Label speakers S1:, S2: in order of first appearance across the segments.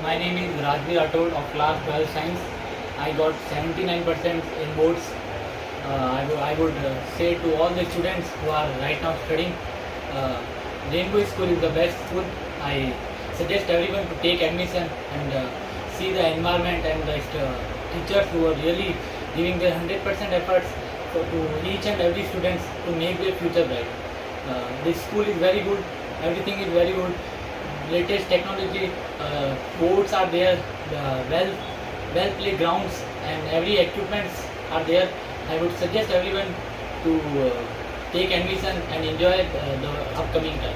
S1: My name is Rajveer Rathod of class 12 science. I got 79% in boards. I would say to all the students who are right now studying, uh, Rainbow School is the best school. I suggest everyone to take admission and see the environment and the teachers who are really giving their 100% efforts to each and every students to make their future bright. This school is very good. Everything is very good. Latest technology, boards are there, well playgrounds and every equipments are there. I would suggest everyone to take admission and enjoy the upcoming time.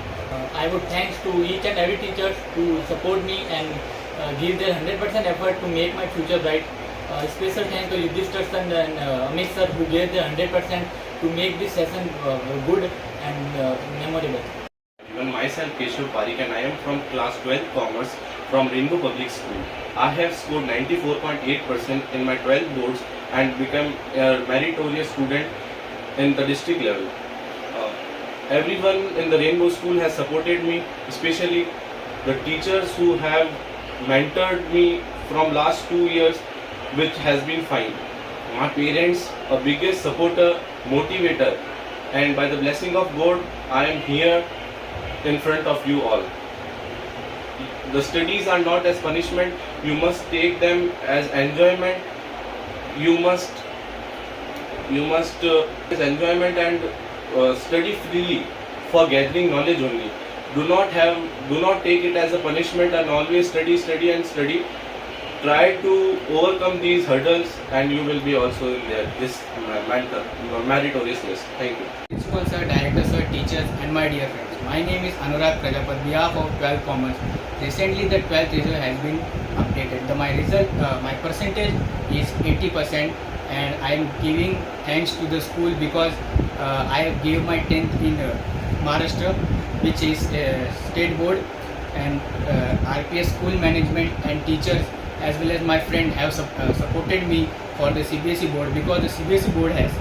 S1: I would thanks to each and every teacher to support me and give their 100% effort to make my future bright. Special thanks to Yudhishthar sir and Amit sir who gave their 100% to make this session good and memorable.
S2: Even myself, Keshav Parikh, and I am from class 12 Commerce from Rainbow Public School. I have scored 94.8% in my 12 boards and become a meritorious student in the district level. Everyone in the Rainbow School has supported me, especially the teachers who have mentored me from last 2 years, which has been fine. My parents, a biggest supporter, motivator, and by the blessing of God, I am here in front of you all. The studies are not as punishment, you must take them as enjoyment. You must as enjoyment and study freely for gathering knowledge only. Do not take it as a punishment and always study. Try to overcome these hurdles and you will be also in this meritorious. Thank you.
S1: Principal sir, director sir, teachers and my dear friends. My name is Anurag Prajapati on behalf of 12 Commerce. Recently the 12th result has been updated. My percentage is 80% and I am giving thanks to the school because I gave my 10th in Maharashtra, which is state board, and RPS school management and teachers as well as my friend have supported me for the CBSE board because the CBSE board has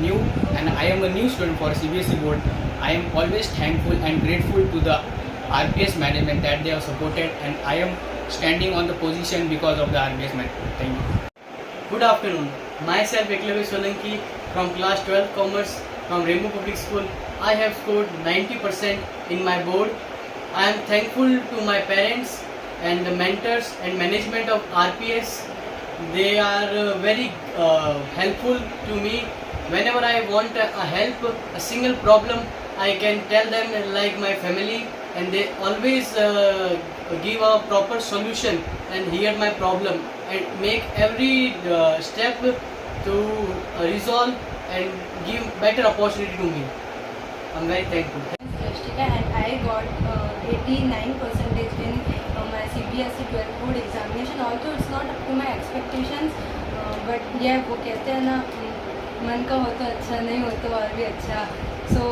S1: new and I am a new student for CBSE board. I am always thankful and grateful to the RPS management that they have supported and I am standing on the position because of the RPS management. Thank you.
S3: Good afternoon. Myself Eklavya Solanki from class 12 Commerce from Rainbow Public School. I have scored 90% in my board. I am thankful to my parents and the mentors and management of RPS. They are very helpful to me. Whenever I want a help, a single problem, I can tell them like my family and they always give a proper solution and hear my problem and make every step to resolve and give better opportunity to me. I'm very thankful.
S4: Rashtika and I got 89% in my CBSE 12 board examination. Although it's not up to my expectations, but yeah, वो कहते हैं ना मन का हो तो अच्छा, नहीं हो तो और भी अच्छा. So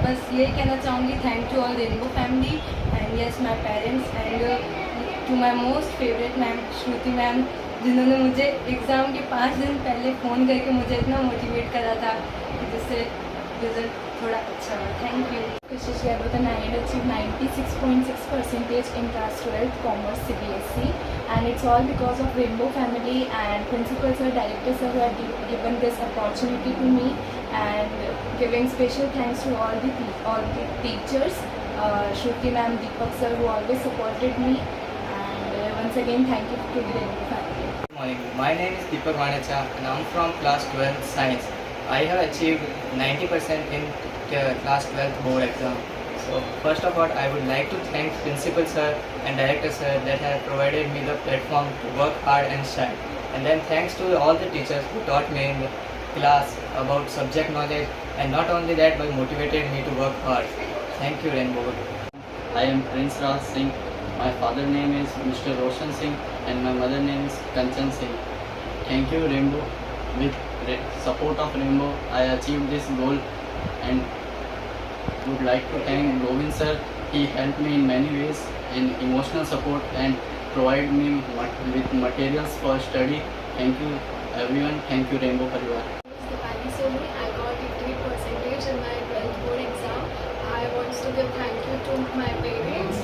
S4: बस यही कहना चाहूँगी, thank to all Rainbow family and yes my parents and to my most favorite ma'am Shruti ma'am, जिन्होंने मुझे एग्ज़ाम के 5 दिन पहले फ़ोन करके मुझे इतना मोटिवेट करा था कि जिससे रिजल्ट थोड़ा अच्छा हुआ. Thank you.
S5: Kashish Garbatan, I had achieved 96.6% in class 12 Commerce CBSE, and it's all because of Rainbow family and principals or directors who have given this opportunity to me, and giving special thanks to all the teachers, Shruti ma'am, Deepak sir, who always supported me, and once again thank you to the Rainbow family.
S3: Good morning. My name is Deepak Vanecha and I'm from class 12 Science. I have achieved 90% in class 12 board exam. So first of all, I would like to thank principal sir and director sir that have provided me the platform to work hard and shine. And then thanks to all the teachers who taught me in the class about subject knowledge, and not only that but motivated me to work hard. Thank you Rainbow.
S6: I am Prince Raj Singh. My father name is Mr. Roshan Singh and my mother name is Kanchan Singh. Thank you Rainbow. With support of Rainbow, I achieved this goal and would like to thank Govind sir. He helped me in many ways in emotional support and provided me with materials for study. Thank you everyone. Thank you Rainbow Parivar.
S7: Dipali Soni, I got 88% in my 12th board exam. I want to give thank you to my parents,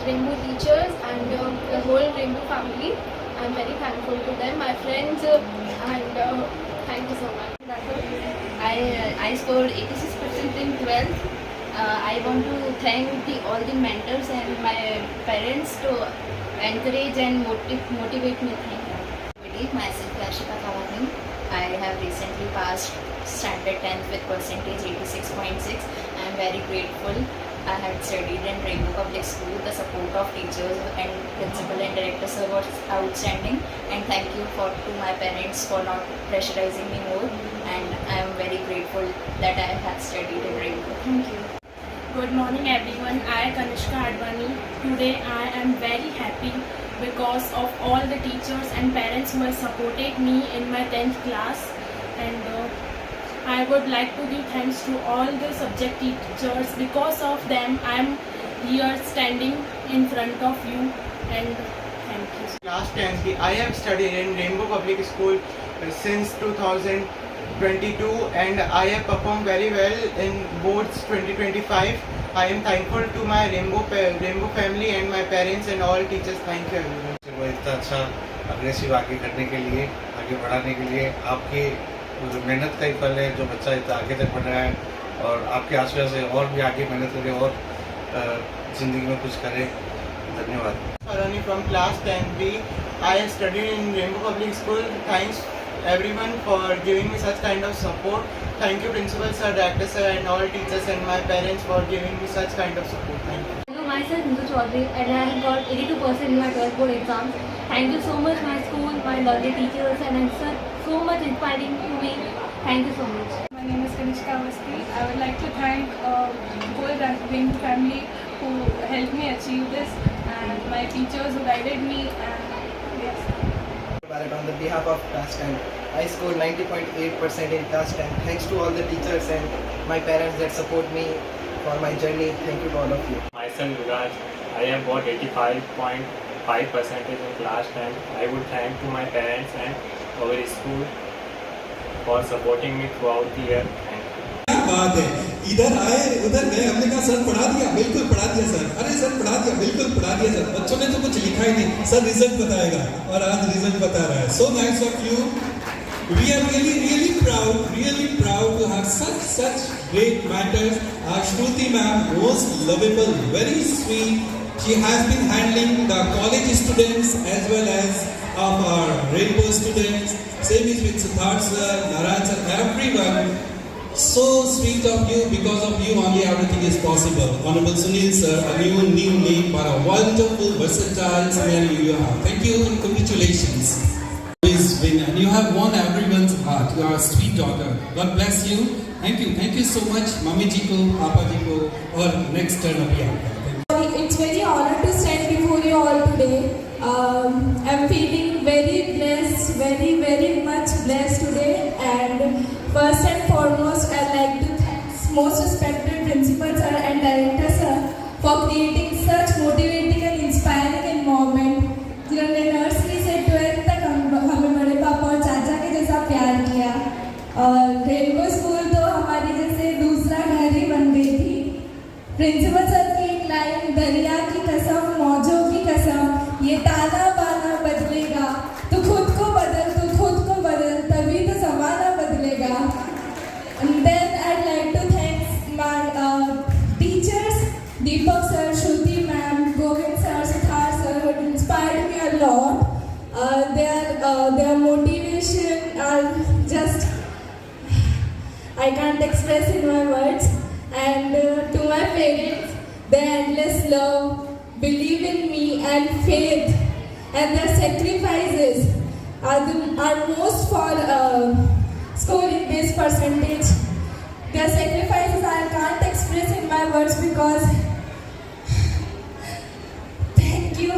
S7: Rainbow teachers and the whole Rainbow family. I'm very thankful to them, my friends, and thank you so much.
S8: I scored 86% in 12th. I want to thank all the mentors and my parents to encourage and motivate me. Thank you. Myself, Ashika Kawani. I have recently passed standard 10th with percentage 86.6. I am very grateful. I had studied in Rainbow Public School. The support of teachers and principal and director sir was outstanding. And thank you to my parents for not pressurizing me more. And I am very grateful that I have studied in Rainbow. Thank you.
S9: Good morning everyone, I am Kanishka Advani. Today I am very happy because of all the teachers and parents who have supported me in my 10th class, and I would like to give thanks to all the subject teachers. Because of them I am here standing in front of you, and thank you.
S10: Class 10th, I have studied in Rainbow Public School since 2022 and I have performed very well in boards 2025. I am thankful to my Rainbow family and my parents and all teachers. Thank you everyone.
S11: वो इतना अच्छा aggressive आगे करने के लिए, आगे बढ़ाने के लिए आपकी मेहनत का ही फल है जो बच्चा इतना आगे तक बढ़ रहा है, और आपके आसपास से और भी आगे मेहनत करे और ज़िंदगी में कुछ करे. धन्यवाद.
S10: Farani from class 10B. I have studied in Rainbow Public School. Thanks everyone for giving me such kind of support. Thank you principal sir, director sir and all teachers and my parents for giving me such kind of support. Thank you.
S4: Hello, myself Hindu Chaudhary and I have got 82% in my 12th board exams. Thank you so much my school, my lovely teachers and sir, so much inspiring to me. Thank you so much.
S9: My name is Kanishka Awasthi. I would like to thank whole Rainbow family who helped me achieve this, and my teachers who guided me, and yes.
S12: On the behalf of class 10, I scored 90.8% in class 10. Thanks to all the teachers and my parents that support me for my journey. Thank you to all of you.
S13: Myself Viraj, I have got 85.5% in class 10. I would thank to my parents and our school for supporting me throughout the year.
S14: बात है, इधर आए उधर गए, हमने कहा sir पढ़ा दिया, बिल्कुल पढ़ा दिया सर, अरे सर पढ़ा दिया, बिल्कुल पढ़ा दिया सर, बच्चों ने तो कुछ लिखा ही नहीं, सर रिजल्ट बताएगा, और आज रिजल्ट बता रहा है. So nice of you. We are really proud to have such great mentors. Our Shruti ma'am, most lovable, very sweet. She has been handling the college students as well as of our Rainbow students. Same is with Siddharth sir, Narayan sir, everyone. So sweet of you. Because of you only everything is possible. Honorable Sunil sir, a new name for a wonderful, versatile scenario you have. Thank you and congratulations. And you have won everyone's heart. You are a sweet daughter. God bless you. Thank you so much, Mummy ji ko, Papa ji ko, और next turn अभी आपका.
S5: It's very honor to stand before you all today. I'm feeling very blessed, very much blessed today. And first and foremost, I'd like to thank most respected principal sir and director sir for creating such motivating and inspiring environment. जिन्होंने nursery से 12th तक हमें बड़े पापा और चाचा के जैसा प्यार किया, और रेनबो स्कूल तो हमारी जैसे दूसरा घर ही बन गई थी. प्रिंसिपल सर की एक लाइन, दरिया की कसम मौजों की कसम, ये ताना बाना बदलेगा तो खुद को बदल तभी तो ज़माना बदलेगा. And then I'd like to thank my teachers, Deepak sir, Shruti ma'am, Govind sir, Siddharth sir, who inspired me a lot. Their motivation are just, I can't express in my words. And to my parents, their endless love, believe in me and faith, and their sacrifices are most for scoring this percentage. Their sacrifices I can't express in my words because thank you.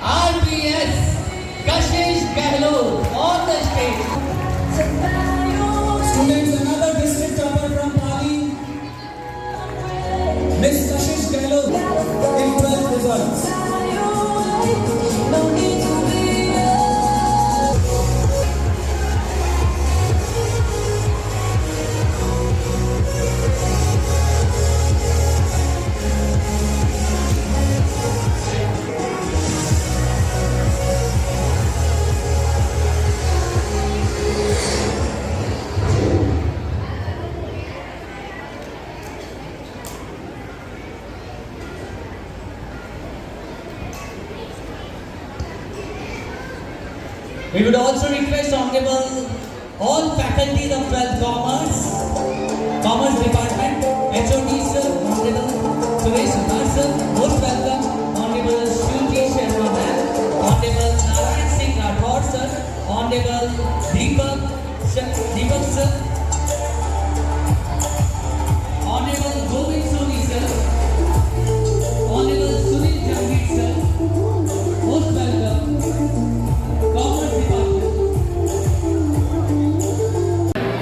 S3: RPS Kashish Gehlot on the stage.
S14: Students, another district topper from Pali, Miss Kashish Gehlot in 12th results.
S15: We would also request Honorable all faculties of 12th Commerce Department, HOD sir, Honorable Suresh Sudhar sir, most welcome, Honorable Shruti Sharma ma'am, Honorable Narayan Singh Rathod sir, Honorable Deepak sir, Honorable Govind Soni sir, Honorable Sunil Jangid sir, most welcome, Commerce Department.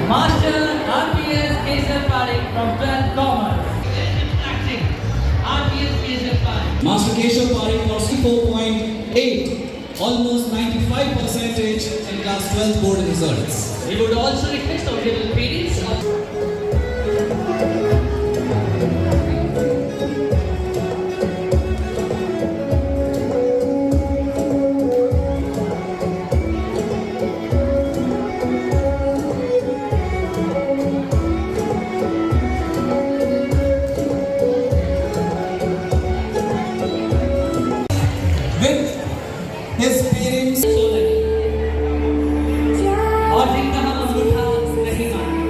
S15: Master RPS Kesar Parekh from 12th Commerce. RPS Kesar Parekh.
S14: Master Keshav Parekh got 64.8, almost 95% in class 12 board results.
S15: We would also request honorable parents of
S14: with his parents.
S15: और जिनका हम अंगूठा नहीं माने।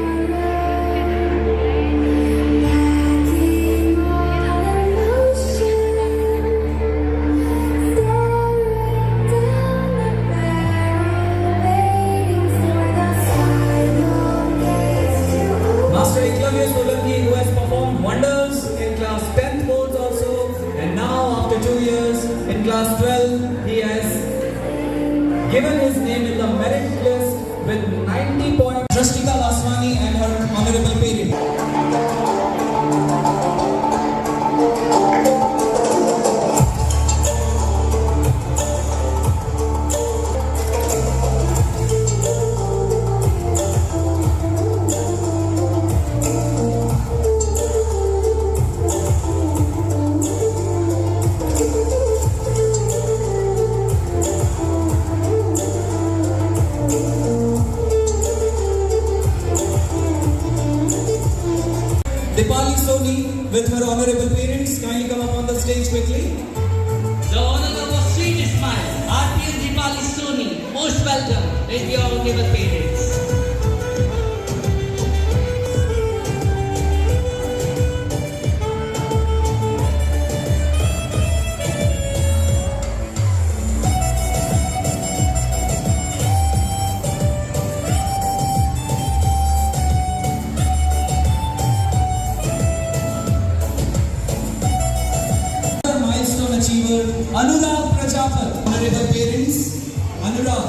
S14: Master Eklavya Solanki, who has performed wonders in class 10th boards also, and now after 2 years in class 12, he has given his name in the merit list with 90 points. Trustika Vaswani and her honorable parent. Dipali Soni with her honorable parents, kindly come up on the stage quickly.
S15: The honor of a sweet smile, RPS Dipali Soni, most welcome with your honorable parents.
S14: Milestone achiever Anurag Prajapati, honorable parents, Anurag.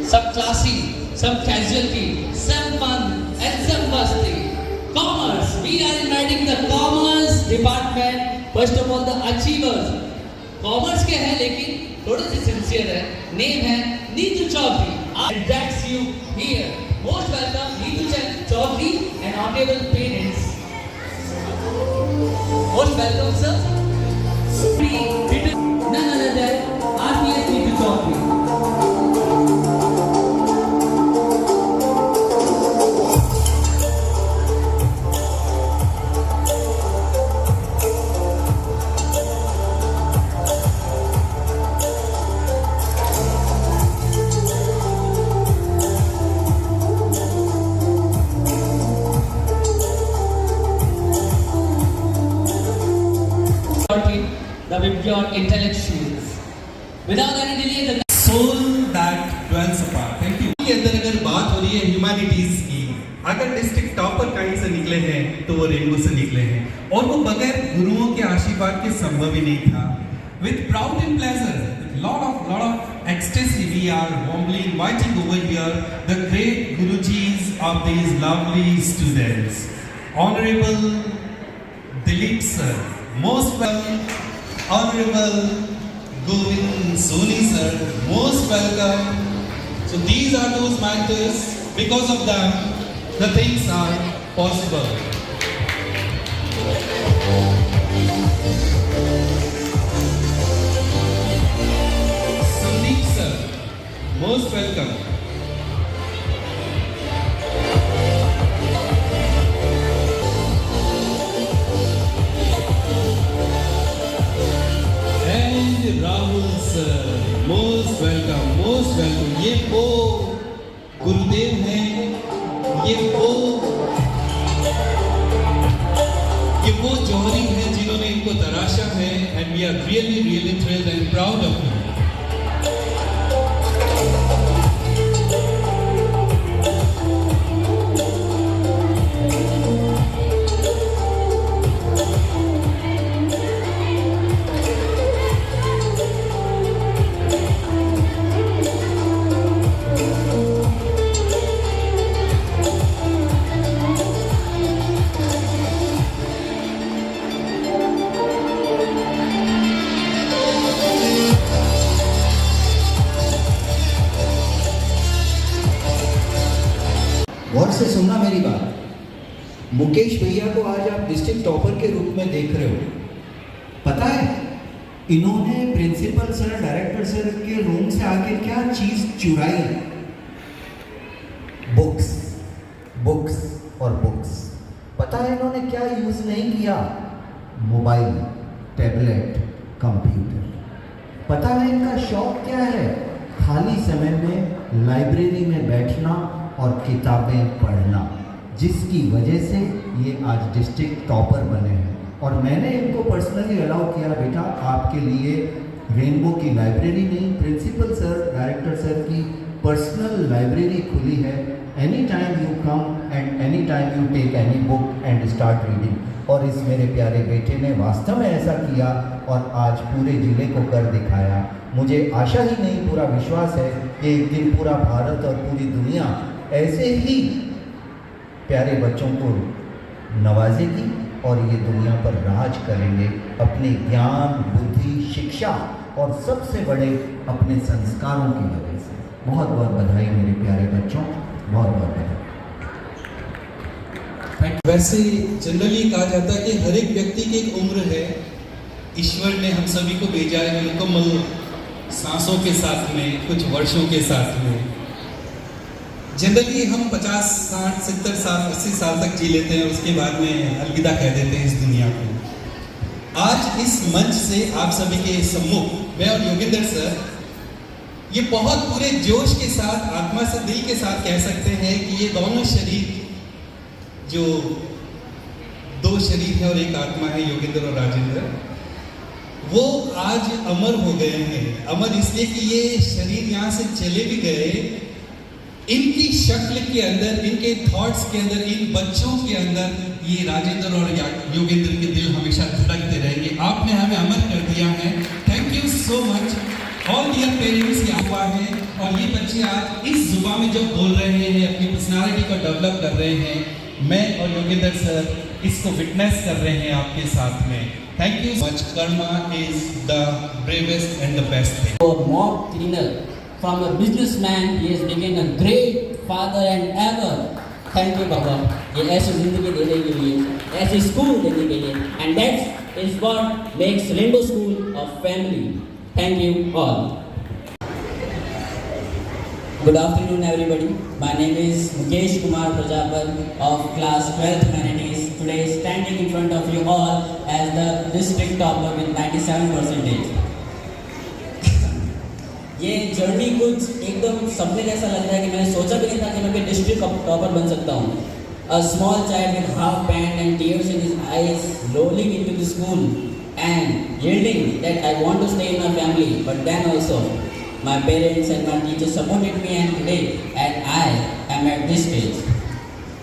S15: Some classy, some casualty, some fun and some masti. Commerce, we are inviting the Commerce Department. First of all, the achievers. Commerce के हैं लेकिन थोड़े से sincere है. Name है Neetu Chaudhary. And that's you here. Most welcome Neetu Chaudhary and honorable parents. Most welcome sir. None other than RPS Neetu Chaudhary. The Vibgyor intellectuals. Without any delay, the
S14: Soul that dwells apart. Thank you. के अंदर अगर बात हो रही है humanities की, अगर district topper कहीं से निकले हैं तो वो रेनबो से निकले हैं, और वो बगैर गुरुओं के आशीर्वाद के संभव ही नहीं था. With proud and pleasure, lot of ecstasy, we are warmly inviting over here the great Gurujis of these lovely students. Honorable Dilip sir, most welcome, Honorable Govind Soni sir, most welcome. So these are those mentors, because of them, the things are possible. Sandeep sir, most welcome. And Rahul sir, most welcome, most welcome. ये वो गुरुदेव हैं, ये वो जौहरी हैं जिन्होंने इनको तराशा है, and we are really, really thrilled and proud of you.
S16: गौर से सुनना मेरी बात। मुकेश भैया को आज आप डिस्ट्रिक्ट टॉपर के रूप में देख रहे हो। पता है इन्होंने प्रिंसिपल सर, डायरेक्टर सर के रूम से आके क्या चीज चुराई? बुक्स, बुक्स और बुक्स। पता है इन्होंने क्या यूज नहीं किया? Mobile, tablet, computer. पता है इनका शौक क्या है? खाली समय में लाइब्रेरी में बैठना और किताबें पढ़ना, जिसकी वजह से ये आज डिस्ट्रिक्ट टॉपर बने हैं। और मैंने इनको पर्सनली अलाउ किया, बेटा आपके लिए रेनबो की लाइब्रेरी नहीं, प्रिंसिपल सर, डायरेक्टर सर की पर्सनल लाइब्रेरी खुली है। Any time you come and any time you take any book and start reading. और इस मेरे प्यारे बेटे ने वास्तव में ऐसा किया और आज पूरे ज़िले को कर दिखाया। मुझे आशा ही नहीं, पूरा विश्वास है कि एक दिन पूरा भारत और पूरी दुनिया ऐसे ही प्यारे बच्चों को नवाजेगी और ये दुनिया पर राज करेंगे अपने ज्ञान, बुद्धि, शिक्षा और सबसे बड़े अपने संस्कारों की वजह से। बहुत बहुत बधाई मेरे प्यारे बच्चों, बहुत बहुत बधाई।
S14: वैसे जनरली कहा जाता है कि हर एक व्यक्ति की एक उम्र है। ईश्वर ने हम सभी को भेजा है मुकम्मल सांसों के साथ में, कुछ वर्षों के साथ में। जनरली हम 50, 60, 70 साल, 80 साल तक जी लेते हैं, उसके बाद में अलविदा कह देते हैं इस दुनिया को। आज इस मंच से आप सभी के सम्मुख मैं और योगेंद्र सर ये बहुत पूरे जोश के साथ, आत्मा से, दिल के साथ कह सकते हैं कि ये दोनों शरीर, जो दो शरीर है और एक आत्मा है, योगेंद्र और राजेंद्र, वो आज अमर हो गए हैं। अमर इसलिए कि ये शरीर यहाँ से चले भी गए, इनकी शक्ल के अंदर, इनके थॉट्स के अंदर, इन बच्चों के अंदर ये राजेंद्र और योगेंद्र के दिल हमेशा धड़कते रहेंगे। आपने हमें अमर कर दिया है। Thank you so much all dear parents. ये हुआ है और ये बच्चे आज इस जुबान में जो बोल रहे हैं, अपनी पर्सनालिटी को डेवलप कर रहे हैं, मैं और योगेंद्र सर इसको विटनेस कर रहे हैं आपके साथ में। Thank you much. Karma is the bravest and the best thing.
S15: For mob cleaner, from a businessman, he has become a great father and ever. Thank you, Baba. ये ऐसी जिंदगी देने के लिए, ऐसी स्कूल देने के लिए, and that is what makes Rainbow School a family. Thank you all. Good afternoon, everybody. My name is Mukesh Kumar Prajapal of class 12th Humanities. Today, standing in front of you all as the district topper with 97%. ये journey कुछ एकदम सपने जैसा लग रहा है कि मैंने सोचा भी नहीं था कि मैं डिस्ट्रिक्ट टॉपर बन सकता हूँ। A small child with half pant and tears in his eyes rolling into the school and yielding that I want to stay in my family, but then also my parents and my teachers supported me, and today and I am at this stage.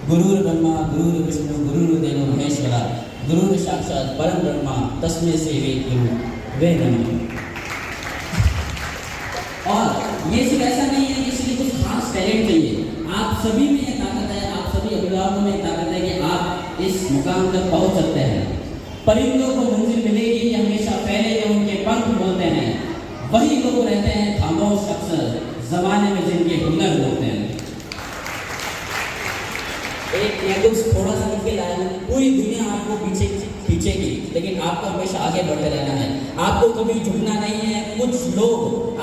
S15: Guru Brahma, Guru Vishnu, Guru Deva Maheshwara, Guru Sakshat Param Brahma, Tasmai Seve Ve Namo। और ये सिर्फ ऐसा नहीं है कि इसलिए कुछ खास टैलेंट चाहिए। आप सभी में ये ताकत है, आप सभी अभिभावकों में ताकत है कि आप इस मुकाम तक पहुंच सकते हैं। परिंदों को मंजिल मिलेगी हमेशा पहले ये उनके पंख बोलते हैं, वही लोग रहते हैं खामोश अक्सर जमाने में जिनके हुनर बोलते हैं। एक कुछ थोड़ा सा लिख के लाया हूं, पूरी दुनिया आपको पीछे खींचेगी लेकिन आपको हमेशा आगे बढ़ते रहना है, आपको कभी झुकना नहीं है। कुछ लोग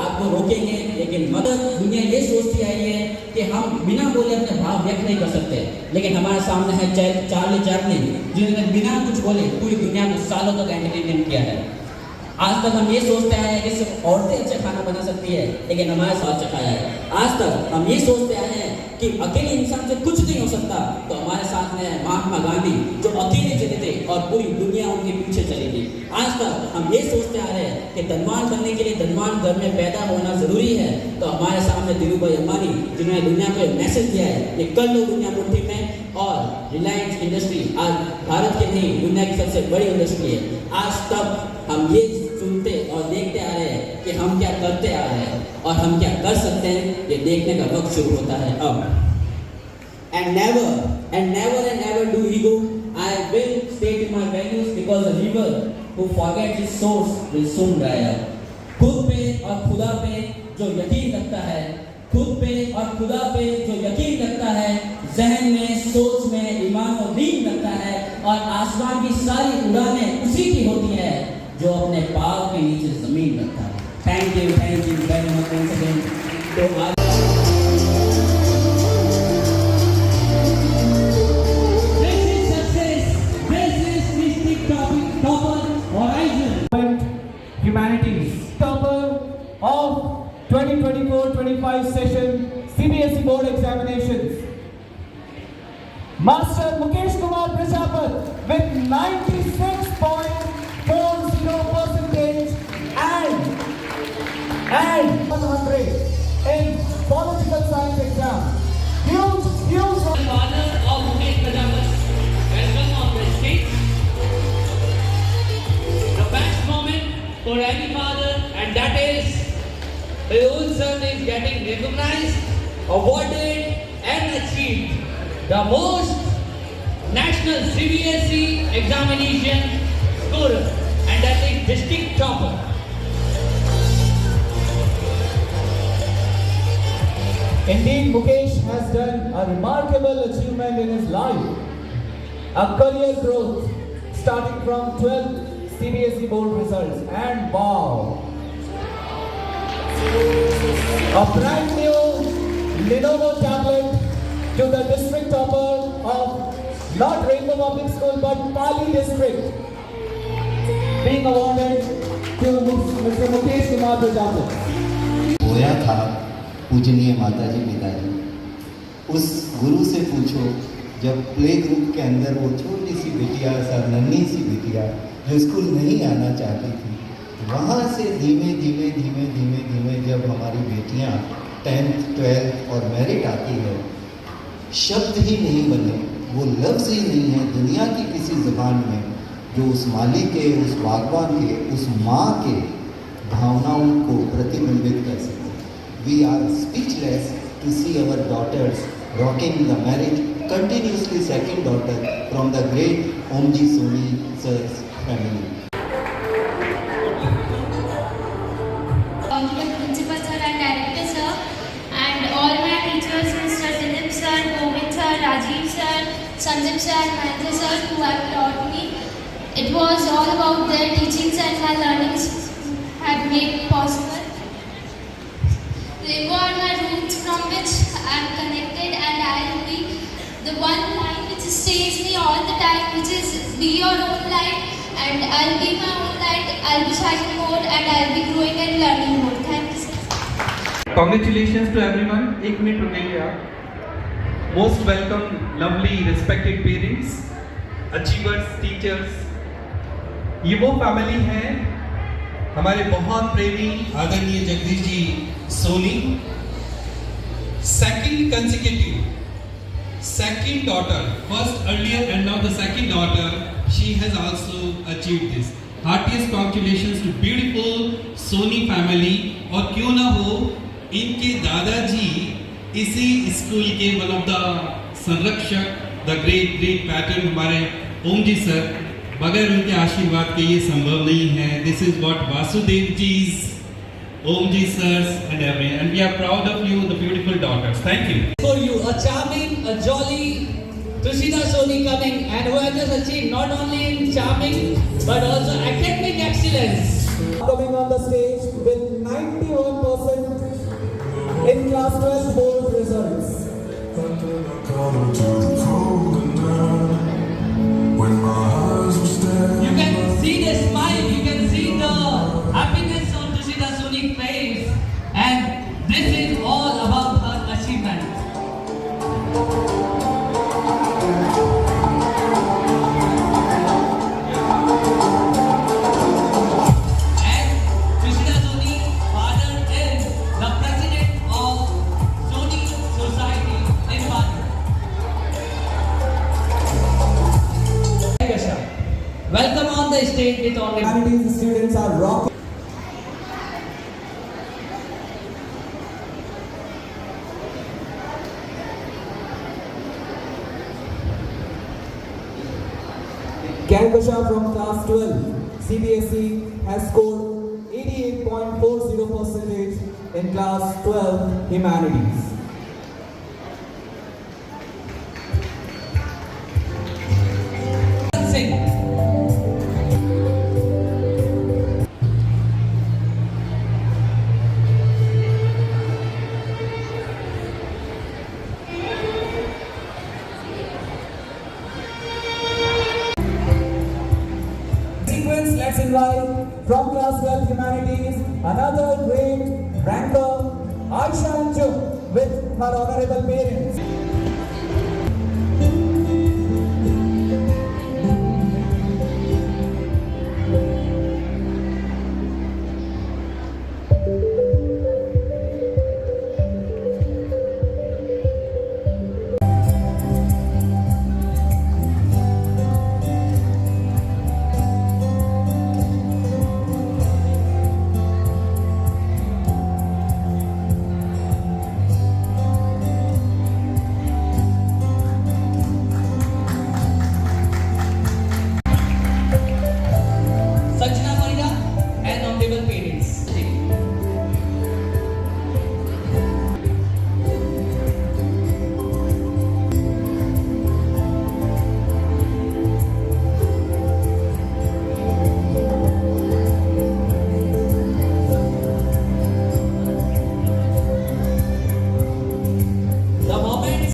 S15: आपको रोकेंगे लेकिन मगर दुनिया ये सोचती आई है कि हम बिना बोले अपने भाव व्यक्त नहीं कर सकते, लेकिन हमारे सामने है चार्ली चैपलिन जिन्होंने बिना कुछ बोले पूरी दुनिया को सालों तक एंटरटेनमेंट किया है। आज तक हम ये सोचते आए हैं कि सिर्फ औरतें अच्छा खाना बना सकती है, लेकिन हमारे साथ चखाया है। आज तक हम ये सोचते आए हैं कि अकेले इंसान से कुछ नहीं हो सकता, तो हमारे साथ में है महात्मा गांधी जो अकेले चले थे और पूरी दुनिया उनके पीछे चलेगी। आज तक हम ये सोचते आ रहे हैं कि धनवान बनने के लिए धनवान घर में पैदा होना जरूरी है, तो हमारे सामने धीरूभाई अंबानी जिन्होंने दुनिया को मैसेज दिया है कि कर लो दुनिया मुट्ठी में, और रिलायंस इंडस्ट्री आज भारत की नहीं दुनिया की सबसे बड़ी इंडस्ट्री है। आज तक हम ये सुनते और देखते आ रहे हैं कि हम क्या करते आ रहे हैं और हम क्या कर सकते हैं, ये देखने का वक्त शुरू होता है अब। And never do ego. I will stay to my values because a river who forgets its source will soon dry up. खुद पे और खुदा पे जो यकीन रखता है, खुद पे और खुदा पे जो यकीन रखता है, जहन में सोच में ईमान और दीन रखता है, और आसमान की सारी उड़ानें उसी की होती है जो अपने पाँव के नीचे जमीन रखता है। Thank you very much once again। तो आज
S17: Humanities topper of 2024-25 session CBSE board examinations, Master Mukesh Kumar Prajapati with 96.40% and 100 in political science exam. Huge
S15: father of Mukesh Prajapati, welcome on the stage. The best moment for any father, and that is his own son is getting recognized, awarded and achieved the most national CBSE examination scorer, and that is district topper.
S17: Indeed, Mukesh has done a remarkable achievement in his life. A career growth starting from 12 CBSE board results, and wow! A brand new Lenovo tablet to the district topper of not Rainbow Public School but Pali district, being awarded to Mr. Mukesh Kumar Prajapati.
S16: होया था पूजनीय माताजी पिताजी, उस गुरु से पूछो जब play group के अंदर वो छोटी सी बिटिया, सर नन्ही सी बिटिया जो स्कूल नहीं आना चाहती थी, वहाँ से धीमे धीमे जब हमारी बेटियाँ 10th 12th और मेरिट आती है, शब्द ही नहीं बने, वो लफ्ज़ ही नहीं है दुनिया की किसी ज़बान में जो उस माली के, उस बागवान के, उस माँ के भावनाओं को प्रतिबिंबित कर सके। We are speechless to see our daughters rocking the marriage continuously, second daughter from the great Omji Soni sir's family.
S18: Principal sir and director sir and all my teachers, Mr. Dilip sir, Govind sir, Rajiv sir, Sanjib sir, Mahendra sir, who have taught me. It was all about their teachings and my learnings had made possible. Rainbow are my roots from which I am connected, and I will be the one line which stays me all the time, which is be your own light, and I'll be my own light. I'll be shining more, and I'll be growing and learning more. Thank you, sir.
S14: Congratulations to everyone. 1 minute रुकेंगे आप. Most welcome, lovely, respected parents, achievers, teachers. ये वो family है हमारे बहुत प्रेमी आदरणीय Jagdish ji Soni, second daughter, first earlier and now the second daughter, she has also achieved this. Heartiest congratulations to beautiful Soni family. और क्यों ना हो इनके दादाजी इसी स्कूल के वन ऑफ द संरक्षक, द ग्रेट पैटर्न हमारे ओम जी सर, बगैर उनके आशीर्वाद के ये संभव नहीं है. This is what Vasudev ji's, Om ji sirs and we are proud of you, the beautiful daughters. Thank you.
S15: For you, a charming, a jolly Tushita Soni coming, and who has just achieved not only in charming but also academic excellence.
S17: Coming on the stage with 91% in class 12 board results.
S15: You can see the smile, you can see the happiness on Tushita Soni's face, and this is all about her achievement. Welcome on the stage with all the
S17: humanities students are rocking. Kankasha from class 12 CBSE has scored 88.40% in class 12 humanities. Let's invite from class 12 humanities another great ranker, Aisha Anjum, with her honorable parents.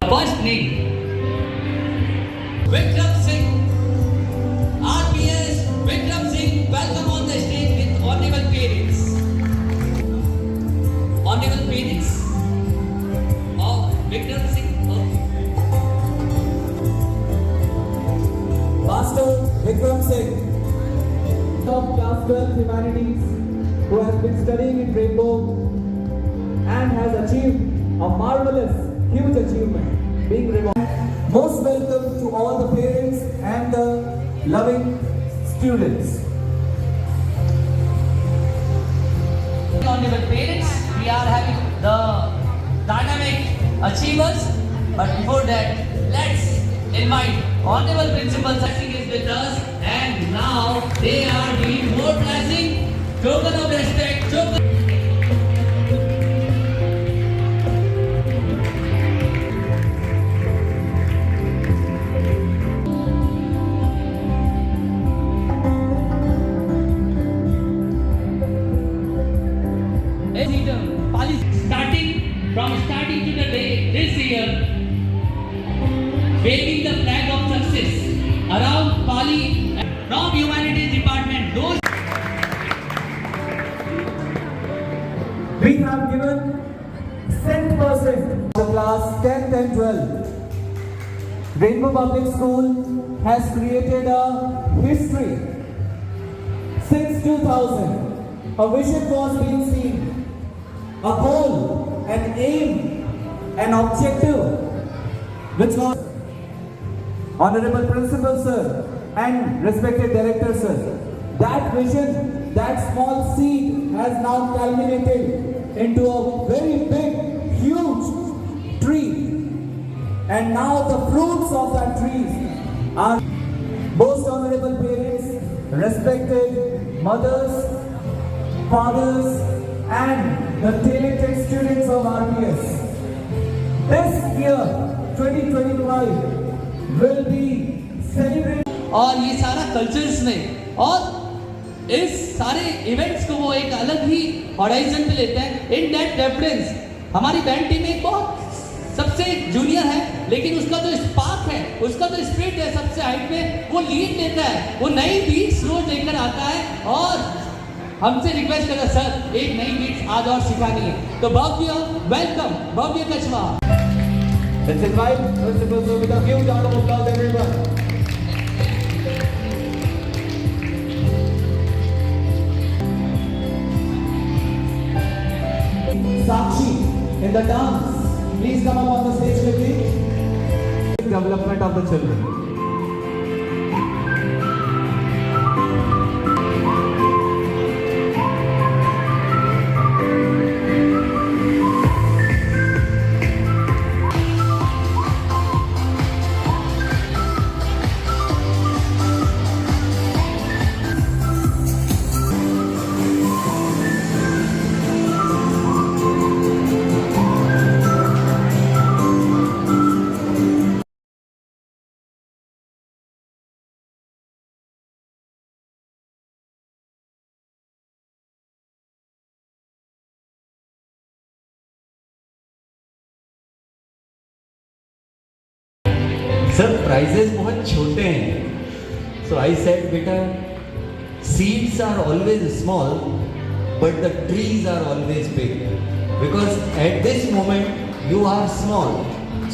S15: First name Vikram Singh, RPS Vikram Singh, welcome on the stage with honorable parents. Honorable parents of Vikram Singh.
S17: Master Vikram Singh of class 12 humanities, who has been studying in Rainbow and has achieved a marvelous, huge achievement, being rewarded. Most welcome to all the parents and the loving students.
S15: Honorable parents, we are having the dynamic achievers, but before that, let's invite honorable principal Sachin is with us, and now they are doing more blessing, token of respect, token. Starting to the day this year, waving the flag of success around Pali from Humanities Department. Those
S17: we have given 100% to class 10th and 12th. Rainbow Public School has created a history. Since 2000, a vision was being seen, a goal, an aim, an objective, which was Honorable Principal Sir and respected Director Sir. That vision, that small seed has now culminated into a very big, huge tree. And now the fruits of that tree are most honorable parents respected mothers, fathers, and the talented students of RPS. This year, 2025, will be celebrated.
S15: और ये सारा cultures ने और इस सारे events को वो एक अलग ही हॉराइजन पे लेते हैं. इन दैट रेफरेंस हमारी बैंड टीम एक बहुत सबसे जूनियर है, लेकिन उसका जो स्पार्क है, उसका जो स्पिरिट है सबसे हाइट में, वो लीड लेता है, वो नई बीट्स रोज लेकर आता है और हमसे रिक्वेस्ट करता सर एक नई बीट्स आज और सिखानी है. तो Bhavya welcome, Bhavya Kachhwa.
S17: Let's invite principals with a huge round of applause, everyone. Sakshi in the dance. Please come up on the stage quickly. Development of the children.
S19: Sir prizes बहुत छोटे हैं. सो आई सेड बेटा seeds are always small but the trees are always big, because at this moment you are small,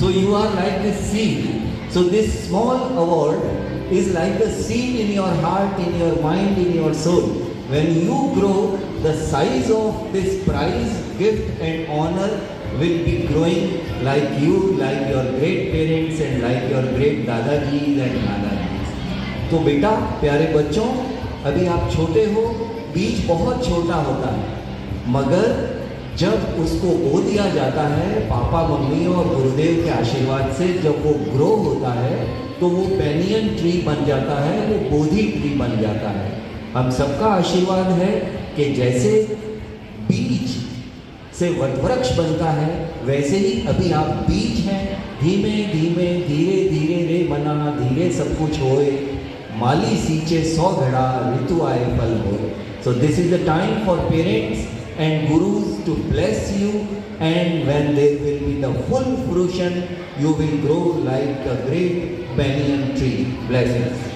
S19: so you are like this seed. So this small award is like the seed in your heart, in your mind, in your soul. When you grow, the size of this prize, gift and honor will be growing like you, like your great parents and like your great dadajis and nanajis. तो बेटा प्यारे बच्चों, अभी आप छोटे हो, बीज बहुत छोटा होता है, मगर जब उसको बो दिया जाता है पापा मम्मी और गुरुदेव के आशीर्वाद से, जब वो ग्रो होता है तो वो पेनियन ट्री बन जाता है, वो बोधि ट्री बन जाता है. हम सबका आशीर्वाद है कि जैसे बीज से वटवृक्ष बनता है, वैसे ही अभी आप बीज हैं. धीमे धीमे धीरे धीरे रे मना धीरे सब कुछ होए, माली सींचे 100 घड़ा ऋतु आए फल होए. So this is the time for parents and gurus to bless you, and when there will be the full fruition, you will grow like a great banyan tree. Blessings.